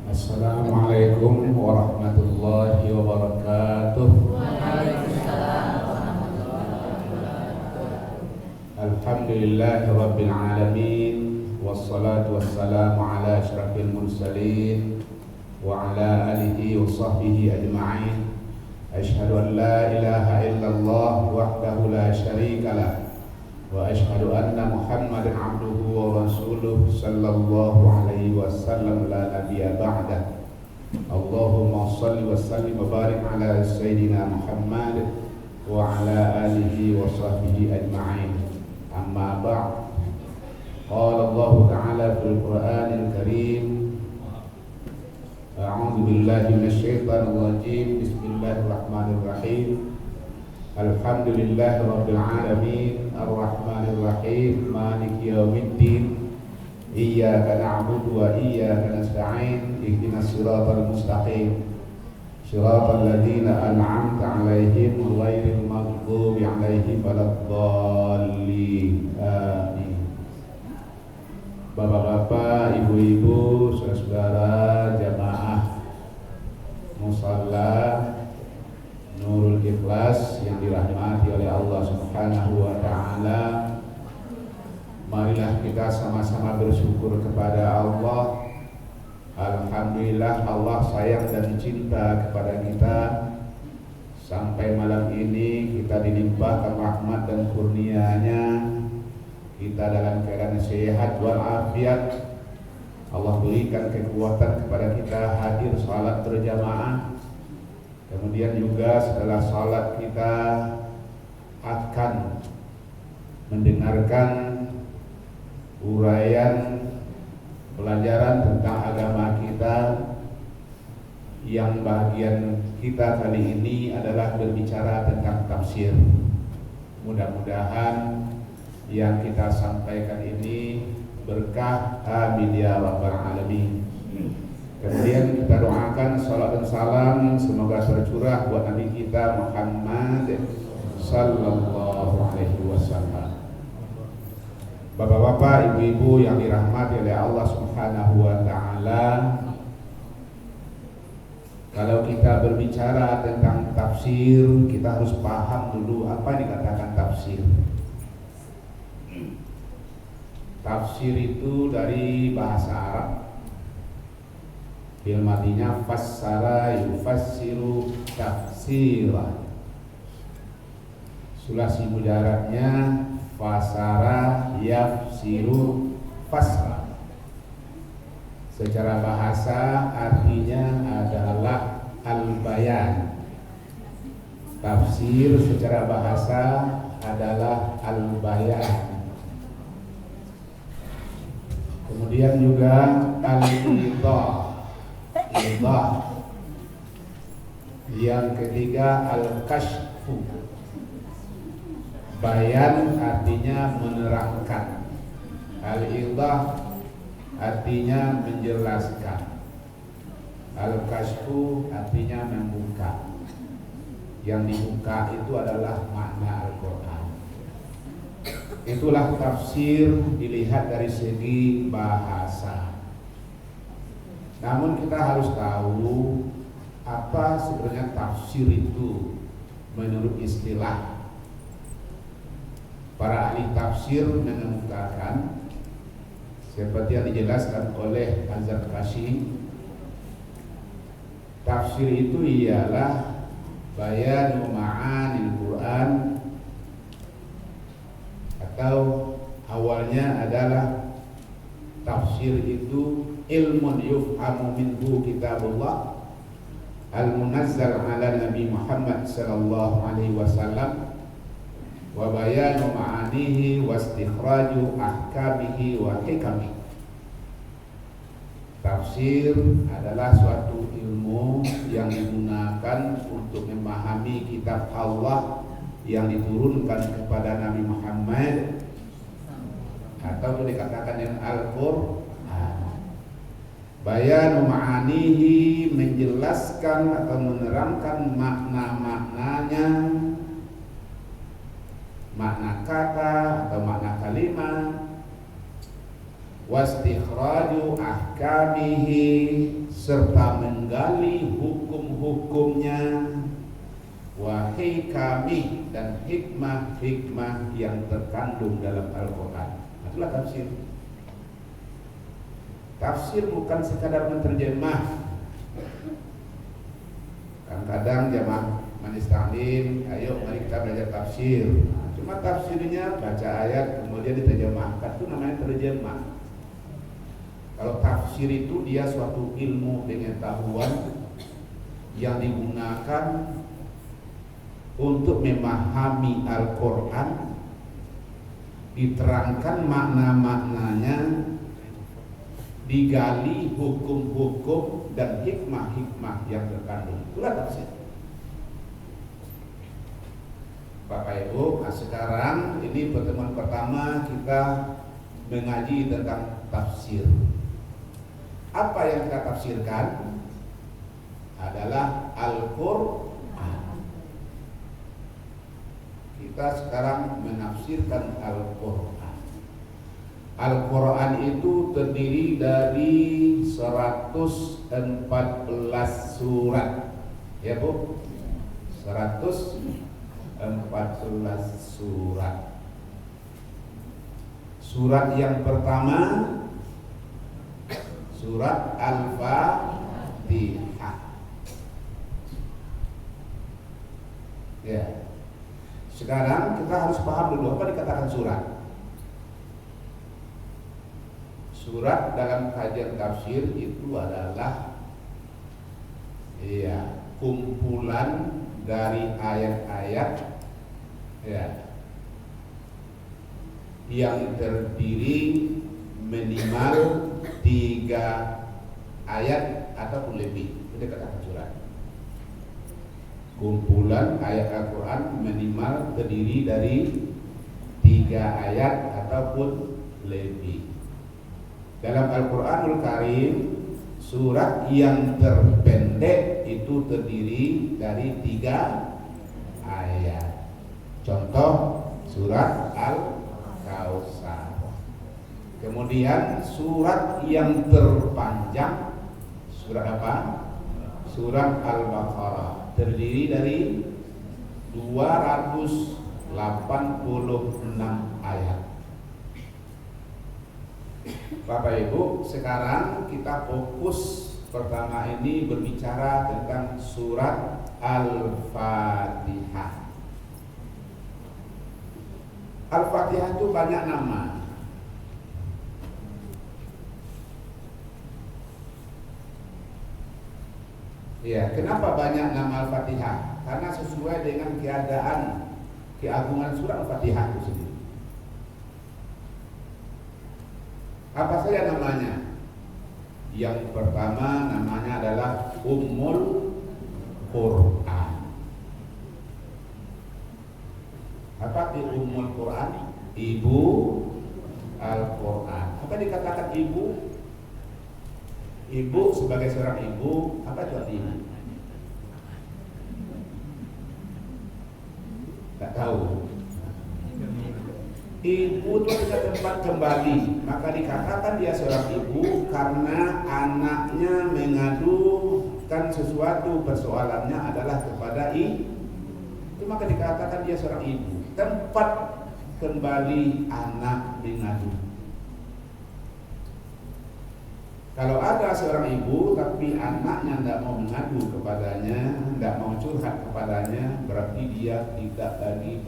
Assalamualaikum warahmatullahi wabarakatuh. Waalaikumsalam warahmatullahi wabarakatuh. Alhamdulillahi rabbil alamin, wassalatu wassalamu ala asyrafil mursalin wa ala alihi wa sahbihi ajma'in. Asyhadu an la ilaha illallah wahdahu la syarika lah, wa asyhadu anna Muhammadan abduhu wa rasuluh sallallahu alaihi wasallam la nabiyya ba'dah. Allahumma shalli wa sallim wa barik ala sayyidina Muhammad wa ala alihi wa sahbihi ajma'in. Amma ba'd. Qala Allah ta'ala fil Qur'anil Karim, a'udzu billahi minasyaitonir rajim. Bismillahirrahmanirrahim. Alhamdulillahi rabbil alamin, arrahmanir rahim, maliki yaumiddin. Iyyaka na'budu wa iyyaka nasta'in. Ihdinas siratal mustaqim. Siratal ladzina an'amta 'alaihim ghairil maghdubi 'alaihim waladdallin. Amin. Bapak-bapak, ibu-ibu, saudara-saudara jamaah musalla Nurul Ikhlas yang dirahmati oleh Allah Subhanahu wa taala, marilah kita sama-sama bersyukur kepada Allah. Alhamdulillah, Allah sayang dan cinta kepada kita. Sampai malam ini kita dilimpahkan rahmat dan kurnia-Nya. Kita dalam keadaan sehat walafiat. Allah berikan kekuatan kepada kita hadir salat berjamaah. Kemudian juga setelah salat kita akan mendengarkan uraian pelajaran tentang agama kita, yang bagian kita kali ini adalah berbicara tentang tafsir. Mudah-mudahan yang kita sampaikan ini berkah, amin ya rabbal alamin. Kemudian kita doakan salat dan salam semoga tercurah buat Nabi kita Muhammad sallallahu alaihi wasallam. Bapak-bapak, ibu-ibu yang dirahmati oleh Allah Subhanahu wa taala, kalau kita berbicara tentang tafsir, kita harus paham dulu apa yang dikatakan tafsir. Tafsir itu dari bahasa Arab. Filmatinya fassara yufassiru tafsira. Sulasi mujarabnya fasara yafsiru fasra. Secara bahasa artinya adalah al-bayan. Tafsir secara bahasa adalah al-bayan. Kemudian juga al-idah. Yang ketiga al-kashfu. Bayan artinya menerangkan. Al-idah artinya menjelaskan. Al-kashfu artinya membuka. Yang dibuka itu adalah makna Al-Quran. Itulah tafsir dilihat dari segi bahasa. Namun kita harus tahu apa sebenarnya tafsir itu menurut istilah. Para ahli tafsir mengemukakan seperti yang dijelaskan oleh Az-Zarkashi, tafsir itu ialah bayanu ma'anil Quran, atau awalnya adalah tafsir itu ilmun yufhamu minhu kitabullah al-munazzal ala Nabi Muhammad sallallahu alaihi wasallam wa bayanu ma'anihi wa istikhraju ahkamihi wa hikamihi. Tafsir adalah suatu ilmu yang digunakan untuk memahami kitab Allah yang diturunkan kepada Nabi Muhammad, atau dikatakan dengan Al-Qur'an. Bayanu ma'anihi, menjelaskan atau menerangkan makna-maknanya, makna kata atau makna kalimat, wastikhraju ahkamihi, serta menggali hukum-hukumnya, wa hikami, dan hikmah-hikmah yang terkandung dalam Al-Quran. Itulah tafsir. Tafsir bukan sekadar menterjemah. Kadang-kadang jamaah manis taklim, ayo mari kita belajar tafsir. Cuma tafsirnya baca ayat kemudian diterjemahkan, itu namanya terjemah. Kalau tafsir itu dia suatu ilmu pengetahuan yang digunakan untuk memahami Al-Quran, diterangkan makna-maknanya, digali hukum-hukum dan hikmah-hikmah yang terkandung. Itulah tafsir. Bapak Ibu, sekarang ini pertemuan pertama kita mengaji tentang tafsir. Apa yang kita tafsirkan adalah Al-Quran. Kita sekarang menafsirkan Al-Quran. Al-Quran itu terdiri dari 114 surat. Ya Bu? 114 surat. Surat yang pertama surat Al-Fatihah. Ya. Sekarang kita harus paham dulu apa dikatakan surat. Surat dalam kajian tafsir itu adalah kumpulan dari ayat-ayat yang terdiri minimal 3 ayat ataupun lebih. Itu dikatakan surat. Kumpulan ayat Al-Quran minimal terdiri dari 3 ayat ataupun lebih. Dalam Al-Quranul Karim, surat yang terpendek itu terdiri dari 3 ayat. Contoh surat Al-Kautsar. Kemudian surat yang terpanjang surat apa? Surat Al-Baqarah, terdiri dari 286 ayat. Bapak Ibu, sekarang kita fokus pertama ini berbicara tentang surat Al-Fatihah. Al-Fatihah itu banyak nama. Ya, kenapa banyak nama Al-Fatihah? Karena sesuai dengan keagungan surat Al-Fatihah itu sendiri. Apa saja namanya? Yang pertama namanya adalah Ummul Quran. Apa itu Ummul Quran? Ibu Al-Quran. Apa dikatakan ibu? Ibu sebagai seorang ibu, apa itu artinya? Tak tahu. Ibu itu adalah tempat kembali, maka dikatakan dia seorang ibu karena anaknya mengadukan sesuatu, persoalannya adalah kepada ibu, itu maka dikatakan dia seorang ibu, tempat kembali anak mengadu. Kalau ada seorang ibu tapi anaknya tidak mau mengadu kepadanya, tidak mau curhat kepadanya, berarti dia tidak lagi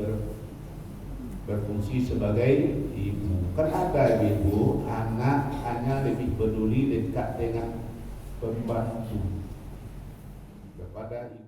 berfungsi sebagai ibu. Kan ada ibu, anak hanya lebih peduli dekat dengan pembantu kepada ibu.